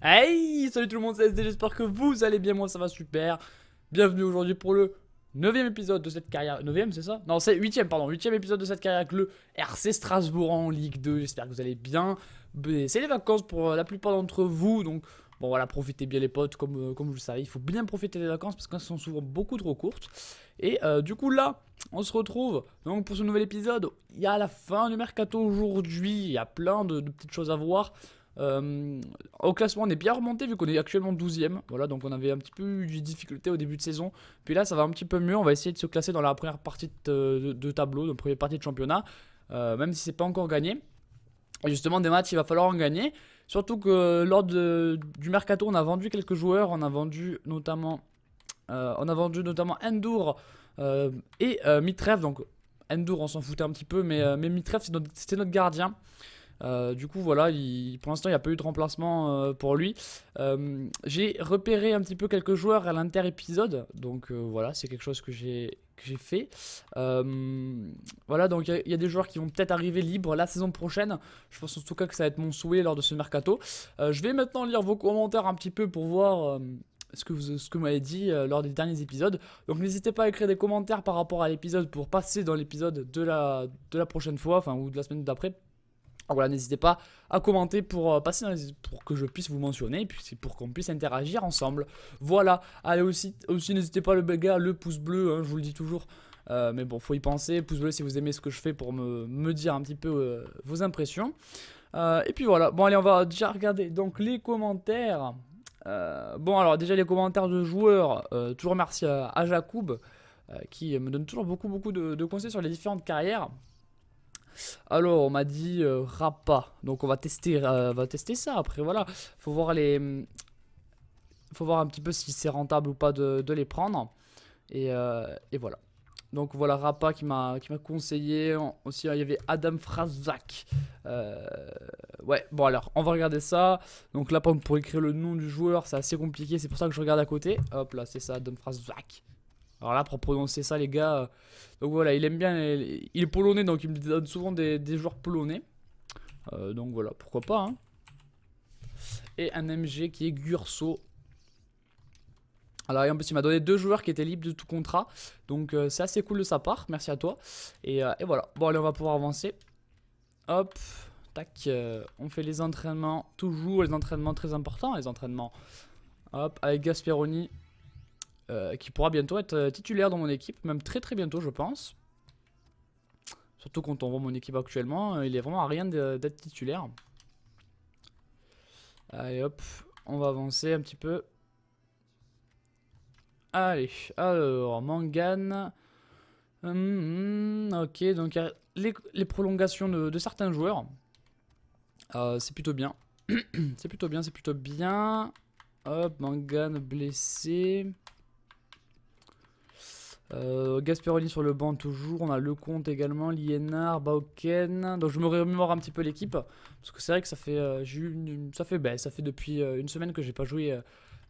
Hey, salut tout le monde, c'est SD, j'espère que vous allez bien, moi ça va super. Bienvenue aujourd'hui pour le 9ème épisode de cette carrière. 9ème, c'est ça? Non, c'est 8ème, pardon. 8ème épisode de cette carrière avec le RC Strasbourg en Ligue 2. J'espère que vous allez bien. C'est les vacances pour la plupart d'entre vous, donc bon voilà, profitez bien les potes, comme vous le savez. Il faut bien profiter des vacances parce qu'elles sont souvent beaucoup trop courtes. Et du coup là, on se retrouve donc pour ce nouvel épisode. Il y a la fin du mercato aujourd'hui, il y a plein de petites choses à voir. Euh, Au classement, on est bien remonté vu qu'on est actuellement 12ème. Voilà, donc on avait un petit peu eu de difficulté au début de saison. Puis là, ça va un petit peu mieux. On va essayer de se classer dans la première partie de tableau, dans la première partie de championnat, même si c'est pas encore gagné. Et justement, des matchs, il va falloir en gagner. Surtout que lors du mercato, on a vendu quelques joueurs. On a vendu notamment Endur et Mitrev. Donc Endur, on s'en foutait un petit peu, mais Mitrev, c'était notre gardien. Du coup, voilà, pour l'instant, il n'y a pas eu de remplacement pour lui. J'ai repéré un petit peu quelques joueurs à l'inter-épisode. Donc voilà, c'est quelque chose que j'ai fait. Voilà, donc il y a des joueurs qui vont peut-être arriver libres la saison prochaine. Je pense en tout cas que ça va être mon souhait lors de ce mercato. Je vais maintenant lire vos commentaires un petit peu pour voir ce que vous m'avez dit lors des derniers épisodes. Donc n'hésitez pas à écrire des commentaires par rapport à l'épisode pour passer dans l'épisode de la prochaine fois, enfin ou de la semaine d'après. Voilà, n'hésitez pas à commenter pour pour que je puisse vous mentionner et puis c'est pour qu'on puisse interagir ensemble. Voilà, allez aussi n'hésitez pas le pouce bleu, hein, je vous le dis toujours. Mais bon, faut y penser. Pouce bleu si vous aimez ce que je fais pour me dire un petit peu vos impressions. Et puis voilà, bon allez, on va déjà regarder donc les commentaires. Bon alors déjà les commentaires de joueurs, toujours merci à Jacoub qui me donne toujours beaucoup de conseils sur les différentes carrières. Alors, on m'a dit Rappa. Donc, on va tester ça. Après, voilà. Faut voir faut voir un petit peu si c'est rentable ou pas de les prendre. Et voilà. Donc, voilà Rappa qui m'a conseillé. Aussi, il y avait Adam Frazak. Euh, ouais, bon, alors, on va regarder ça. Donc, là, pour écrire le nom du joueur, c'est assez compliqué. C'est pour ça que je regarde à côté. Hop là, c'est ça, Adam Frazak. Alors là, pour prononcer ça, les gars. Donc voilà, il aime bien. Il est polonais, donc il me donne souvent des joueurs polonais. Donc voilà, pourquoi pas. Hein. Et un MG qui est Gurso. Alors, et en plus, il m'a donné deux joueurs qui étaient libres de tout contrat. Donc c'est assez cool de sa part. Merci à toi. Et voilà. Bon, allez, on va pouvoir avancer. Hop. Tac. On fait les entraînements. Toujours les entraînements très importants. Les entraînements. Hop. Avec Gasperoni. Qui pourra bientôt être titulaire dans mon équipe. Même très bientôt, je pense. Surtout quand on voit mon équipe actuellement, il est vraiment à rien d'être titulaire. Allez hop, on va avancer un petit peu. Allez, alors, Mangane. Ok, donc les prolongations de certains joueurs. C'est plutôt bien. C'est plutôt bien, c'est plutôt bien. Hop, Mangane blessé. Gasperoni sur le banc toujours, on a Lecomte également, Liénard, Bauken. Donc je me remémore un petit peu l'équipe parce que c'est vrai que ça fait ça fait depuis une semaine que j'ai pas joué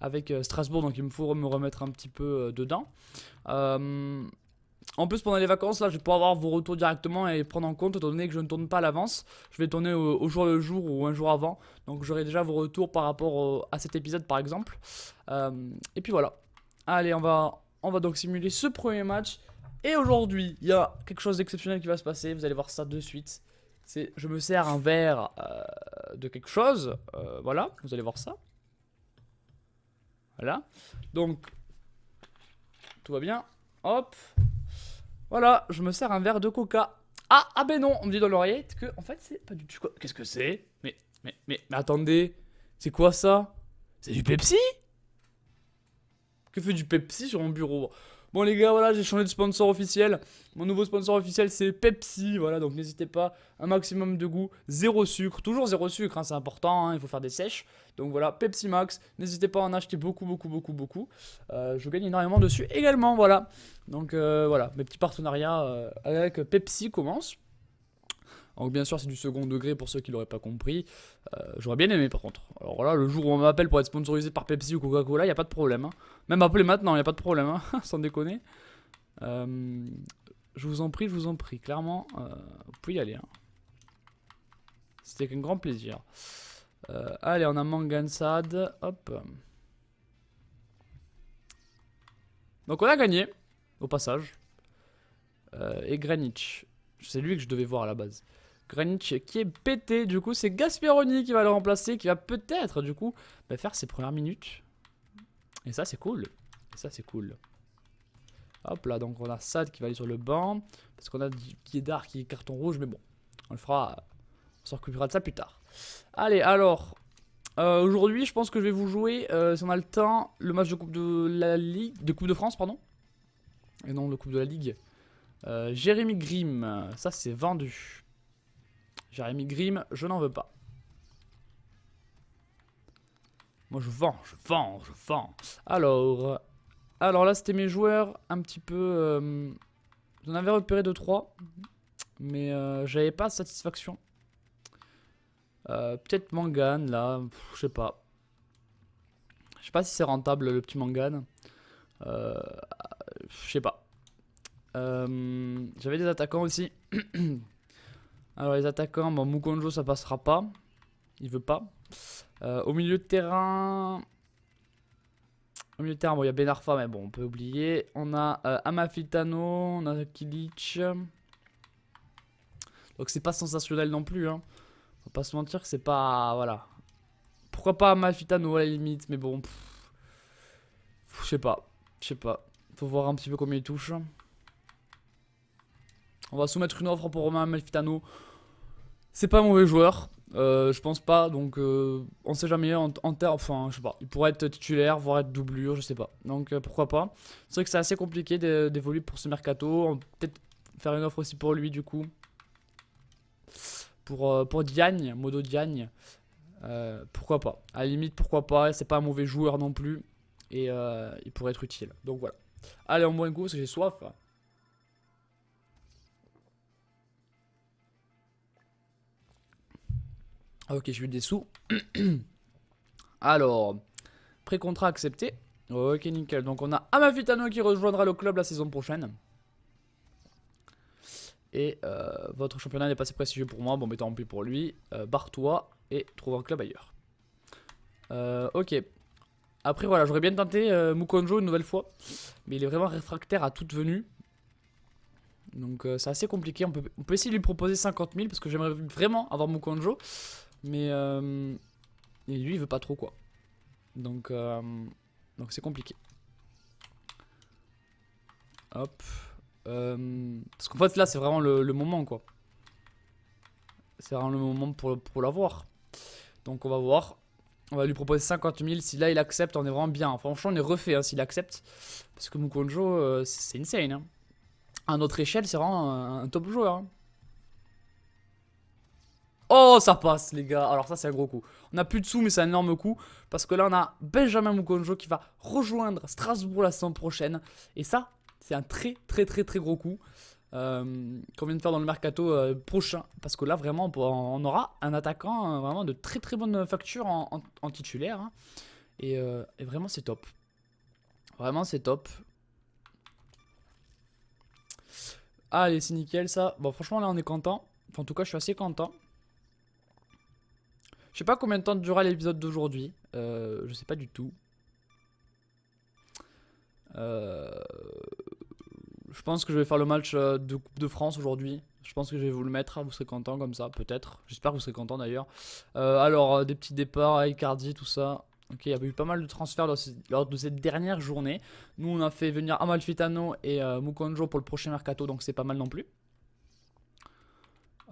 avec Strasbourg, donc il me faut me remettre un petit peu dedans. En plus pendant les vacances là, je vais pouvoir avoir vos retours directement et prendre en compte étant donné que je ne tourne pas à l'avance. Je vais tourner au jour le jour ou un jour avant, donc j'aurai déjà vos retours par rapport à cet épisode par exemple. Et puis voilà. Allez, on va donc simuler ce premier match. Et aujourd'hui, il y a quelque chose d'exceptionnel qui va se passer. Vous allez voir ça de suite. Je me sers un verre de quelque chose. Voilà, vous allez voir ça. Voilà. Donc, tout va bien. Hop. Voilà, je me sers un verre de coca. Ah ben non, on me dit dans l'oreillette que, en fait, c'est pas du tout. Qu'est-ce que c'est mais attendez. C'est quoi ça? C'est du Pepsi? Que fait du Pepsi sur mon bureau? Bon les gars, voilà, j'ai changé de sponsor officiel. Mon nouveau sponsor officiel c'est Pepsi, voilà, donc n'hésitez pas, un maximum de goût, zéro sucre, toujours zéro sucre, hein, c'est important, hein, il faut faire des sèches. Donc voilà, Pepsi Max, n'hésitez pas à en acheter beaucoup. Je gagne énormément dessus également, voilà. Donc voilà, mes petits partenariats avec Pepsi commencent. Donc bien sûr c'est du second degré pour ceux qui l'auraient pas compris. J'aurais bien aimé par contre. Alors là, le jour où on m'appelle pour être sponsorisé par Pepsi ou Coca-Cola, y a pas de problème. Hein. Même appeler maintenant, y a pas de problème, hein, sans déconner. Euh, je vous en prie, clairement, vous pouvez y aller. Hein. C'était avec un grand plaisir. Allez, on a Mangansad. Hop. Donc on a gagné, au passage. Et Greenwich. C'est lui que je devais voir à la base. Greenwich qui est pété. Du coup, c'est Gasperoni qui va le remplacer. Qui va peut-être, du coup, faire ses premières minutes. Et ça, c'est cool. Et ça, c'est cool. Hop là, donc on a Sad qui va aller sur le banc. Parce qu'on a Kiedar qui est carton rouge. Mais bon, on le fera. On s'en occupera de ça plus tard. Allez, alors. Aujourd'hui, je pense que je vais vous jouer, si on a le temps, le match de Coupe de la Ligue. De Coupe de France, pardon. Et non, de Coupe de la Ligue. Jérémy Grimm, ça c'est vendu. Jérémy Grimm, je n'en veux pas. Moi je vends, je vends, je vends. Alors là c'était mes joueurs un petit peu... J'en avais repéré 2-3. Mais j'avais pas satisfaction. Peut-être Mangane là, je sais pas. Je sais pas si c'est rentable le petit Mangane. Je sais pas. J'avais des attaquants aussi. Alors les attaquants, bon, Mukonjo ça passera pas. Il veut pas. Au milieu de terrain... Au milieu de terrain, bon il y a Ben Arfa mais bon on peut oublier. On a Amafitano, on a Kilic. Donc c'est pas sensationnel non plus hein. Faut pas se mentir que c'est pas... Voilà. Pourquoi pas Amafitano à la limite, mais bon... Je sais pas. Je sais pas. Faut voir un petit peu combien il touche. On va soumettre une offre pour Romain Amalfitano. C'est pas un mauvais joueur. Je pense pas. Donc on sait jamais en terre. Enfin je sais pas. Il pourrait être titulaire, voire être doublure, je sais pas. Donc pourquoi pas. C'est vrai que c'est assez compliqué d'évoluer pour ce mercato. Peut-être faire une offre aussi pour lui du coup. Pour Diagne, Modo Diagne. Pourquoi pas. À la limite pourquoi pas. C'est pas un mauvais joueur non plus. Et il pourrait être utile. Donc voilà. Allez on boit un coup parce que j'ai soif. Ok, j'ai eu des sous. Alors, pré-contrat accepté. Ok, nickel. Donc on a Amafitano qui rejoindra le club la saison prochaine. Et votre championnat n'est pas assez prestigieux pour moi. Bon, mais tant pis pour lui. Barre-toi et trouve un club ailleurs. Ok. Après, voilà, j'aurais bien tenté Mukonjo une nouvelle fois. Mais il est vraiment réfractaire à toute venue. Donc c'est assez compliqué. On peut essayer de lui proposer 50 000 parce que j'aimerais vraiment avoir Mukonjo. Mais lui il veut pas trop quoi. Donc c'est compliqué. Hop. Parce qu'en fait là c'est vraiment le moment quoi. C'est vraiment le moment pour l'avoir. Donc on va voir. On va lui proposer 50 000. Si là il accepte, on est vraiment bien. Franchement on est refait hein, s'il accepte. Parce que Mukonjo c'est insane. Hein. À notre échelle c'est vraiment un top joueur. Hein. Oh, ça passe, les gars. Alors, ça, c'est un gros coup. On a plus de sous, mais c'est un énorme coup. Parce que là, on a Benjamin Mukonjo qui va rejoindre Strasbourg la saison prochaine. Et ça, c'est un très, très, très, très gros coup. Qu'on vient de faire dans le mercato prochain. Parce que là, vraiment, on aura un attaquant vraiment de très, très bonne facture en titulaire. Hein. Et vraiment, c'est top. Vraiment, c'est top. Allez, c'est nickel, ça. Bon, franchement, là, on est content. Enfin, en tout cas, je suis assez content. Je sais pas combien de temps durera l'épisode d'aujourd'hui. Je sais pas du tout. Je pense que je vais faire le match de Coupe de France aujourd'hui. Je pense que je vais vous le mettre. Vous serez content comme ça, peut-être. J'espère que vous serez content d'ailleurs. Alors, des petits départs, Icardi, tout ça. Ok, il y a eu pas mal de transferts lors de cette dernière journée. Nous, on a fait venir Amalfitano et Mukonjo pour le prochain mercato, donc c'est pas mal non plus.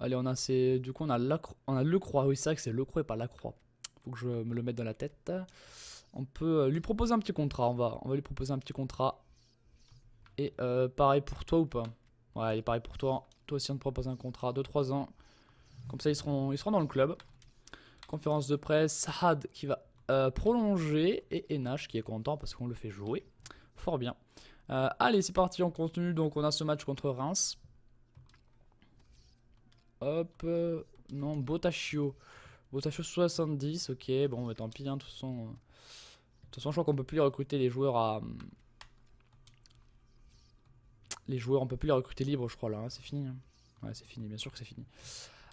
Allez, du coup, on a Lecroix. Oui, c'est vrai que c'est Lecroix et pas Lacroix. Faut que je me le mette dans la tête. On peut lui proposer un petit contrat. On va lui proposer un petit contrat. Et pareil pour toi ou pas? Ouais, allez, pareil pour toi. Toi aussi, on te propose un contrat de 3 ans. Comme ça, ils seront dans le club. Conférence de presse. Sahad qui va prolonger. Et Enache qui est content parce qu'on le fait jouer. Fort bien. Allez, c'est parti, on continue. Donc, on a ce match contre Reims. Hop, non, Botachio 70, ok, bon, mais tant pis, hein, de toute façon, je crois qu'on peut plus les recruter les joueurs à... on peut plus les recruter libres, je crois, là, hein, c'est fini. Hein. Ouais, c'est fini, bien sûr que c'est fini.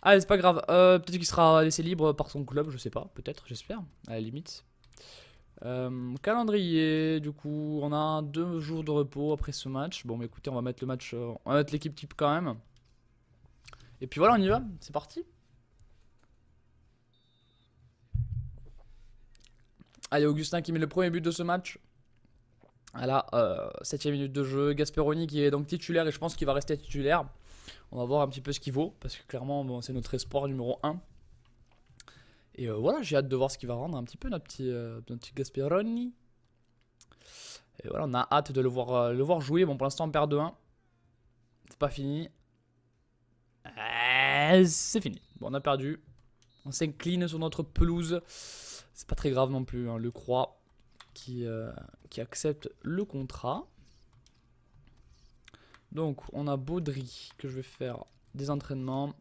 Allez, c'est pas grave. Peut-être qu'il sera laissé libre par son club, je sais pas. Peut-être, j'espère, à la limite. Calendrier, du coup, on a 2 jours de repos après ce match. Bon, mais écoutez, on va mettre le match, on va mettre l'équipe type quand même. Et puis voilà, on y va, c'est parti. Allez, Augustin qui met le premier but de ce match. À la 7ème minute de jeu. Gasperoni qui est donc titulaire et je pense qu'il va rester titulaire. On va voir un petit peu ce qu'il vaut parce que clairement, bon, c'est notre espoir numéro 1. Et voilà, j'ai hâte de voir ce qu'il va rendre un petit peu notre petit Gasperoni. Et voilà, on a hâte de le voir jouer. Bon, pour l'instant, on perd 2-1. C'est pas fini. C'est fini. Bon, on a perdu. On s'incline sur notre pelouse. C'est pas très grave non plus. Hein. Le Croix qui accepte le contrat. Donc, on a Baudry que je vais faire des entraînements.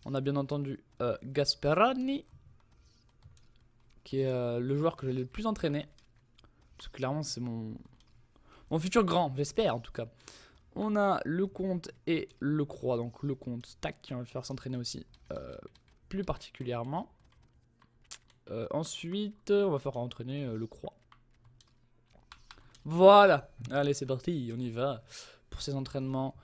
On a bien entendu Gasperoni qui est le joueur que j'ai le plus entraîné. Parce que clairement, c'est mon futur grand, j'espère en tout cas. On a le Comte et le Croix. Donc le Comte, tac, on va le faire s'entraîner aussi plus particulièrement. Ensuite, on va faire entraîner le Croix. Voilà. Allez, c'est parti, on y va pour ces entraînements.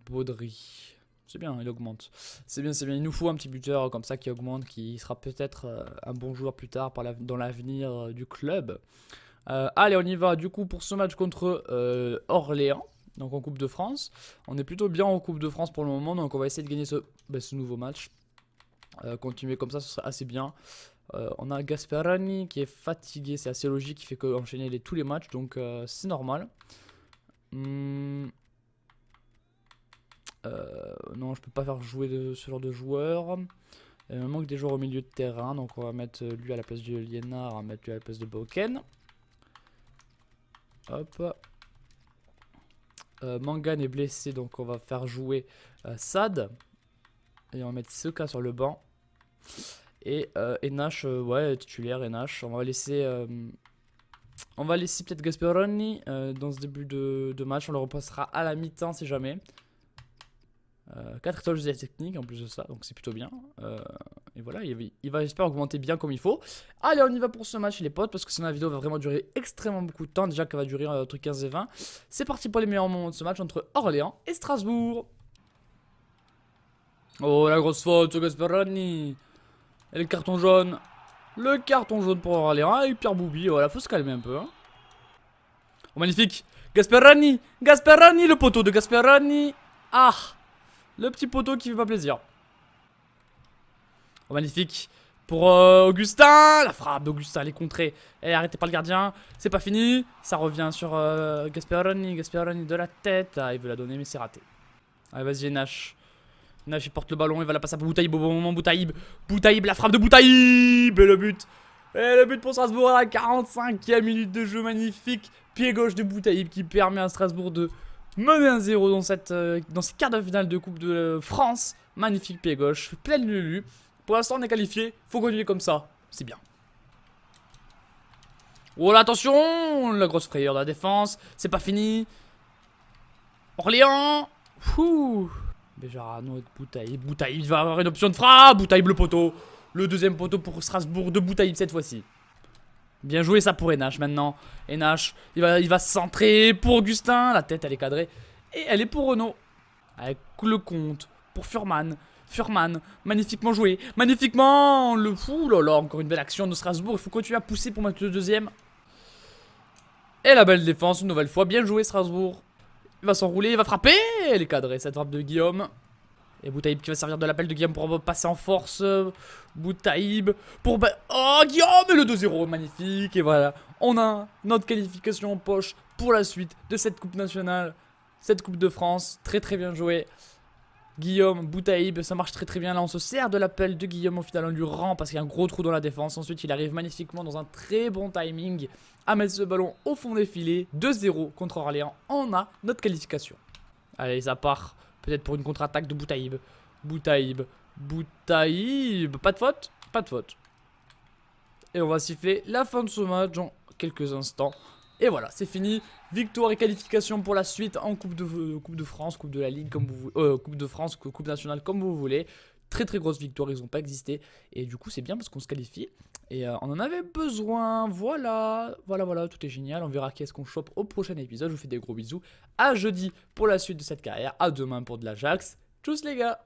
Baudry. C'est bien, il augmente. C'est bien, c'est bien. Il nous faut un petit buteur comme ça qui augmente, qui sera peut-être un bon joueur plus tard dans l'avenir du club. Allez, on y va du coup pour ce match contre Orléans, donc en Coupe de France. On est plutôt bien en Coupe de France pour le moment, donc on va essayer de gagner ce nouveau match. Continuer comme ça, ce serait assez bien. On a Gasperoni qui est fatigué, c'est assez logique, il fait qu'enchaîner tous les matchs, donc c'est normal. Non, je peux pas faire jouer ce genre de joueur. Il me manque des joueurs au milieu de terrain, donc on va mettre lui à la place de Liénard, on va mettre lui à la place de Boken. Hop. Mangane est blessé, donc on va faire jouer Sad. Et on va mettre Seka sur le banc. Et Enache, ouais, titulaire, Enache. On va laisser peut-être Gasperoni dans ce début de match. On le repassera à la mi-temps si jamais. 4 étoiles de technique en plus de ça, donc c'est plutôt bien. Et voilà, il va j'espère augmenter bien comme il faut. Allez, on y va pour ce match les potes, parce que sinon la vidéo va vraiment durer extrêmement beaucoup de temps. Déjà qu'elle va durer entre 15 et 20. C'est parti pour les meilleurs moments de ce match entre Orléans et Strasbourg. Oh, la grosse faute sur Gasperoni. Et le carton jaune. Le carton jaune pour Orléans et Pierre Boubi. Voilà, faut se calmer un peu. Hein. Oh, magnifique. Gasperoni. Gasperoni, le poteau de Gasperoni. Ah, le petit poteau qui fait pas plaisir. Oh, magnifique. Pour Augustin. La frappe d'Augustin, elle est contrée. Elle est arrêtée par le gardien. C'est pas fini. Ça revient sur Gasperoni. Gasperoni de la tête. Ah, il veut la donner, mais c'est raté. Allez, vas-y, Nash. Nash, il porte le ballon. Il va la passer pour Boutaïb au bon moment. Boutaïb. Boutaïb, la frappe de Boutaïb. Et le but. Et le but pour Strasbourg à la 45e minute de jeu. Magnifique. Pied gauche de Boutaïb qui permet à Strasbourg de mener 1-0 dans ces quarts de finale de Coupe de France. Magnifique pied gauche, plein de lulu. Pour l'instant, on est qualifié. Faut continuer comme ça. C'est bien. Oh là, attention. La grosse frayeur de la défense. C'est pas fini. Orléans. Ouh. Béjarano et Boutaïb. Boutaïb, il va avoir une option de frappe. Boutaïb, le poteau. Le deuxième poteau pour Strasbourg de Boutaïb cette fois-ci. Bien joué ça pour Enache maintenant. Enache, il va se centrer pour Augustin. La tête, elle est cadrée. Et elle est pour Renaud. Avec le compte pour Furman. Furman, magnifiquement joué. Magnifiquement. Le fou, là là, encore une belle action de Strasbourg. Il faut continuer à pousser pour mettre le deuxième. Et la belle défense, une nouvelle fois. Bien joué Strasbourg. Il va s'enrouler, il va frapper. Elle est cadrée, cette frappe de Guillaume. Et Boutaïb qui va servir de l'appel de Guillaume pour passer en force. Boutaïb pour... Oh, Guillaume et le 2-0, magnifique. Et voilà, on a notre qualification en poche pour la suite de cette Coupe nationale. Cette Coupe de France, très très bien joué. Guillaume, Boutaïb, ça marche très très bien. Là, on se sert de l'appel de Guillaume. Au final, on lui rend parce qu'il y a un gros trou dans la défense. Ensuite, il arrive magnifiquement dans un très bon timing à mettre ce ballon au fond des filets. 2-0 contre Orléans. On a notre qualification. Allez, ça part. Peut-être pour une contre-attaque de Boutaïb. Boutaïb. Boutaïb. Pas de faute? Pas de faute. Et on va siffler la fin de ce match dans quelques instants. Et voilà, c'est fini. Victoire et qualification pour la suite en Coupe de France, Coupe de la Ligue, comme vous Coupe de France, Coupe nationale, comme vous voulez. Très très grosse victoire, ils n'ont pas existé. Et du coup, c'est bien parce qu'on se qualifie. Et on en avait besoin. Voilà, tout est génial. On verra qui est-ce qu'on chope au prochain épisode. Je vous fais des gros bisous. À jeudi pour la suite de cette carrière. À demain pour de l'Ajax. Tchuss les gars!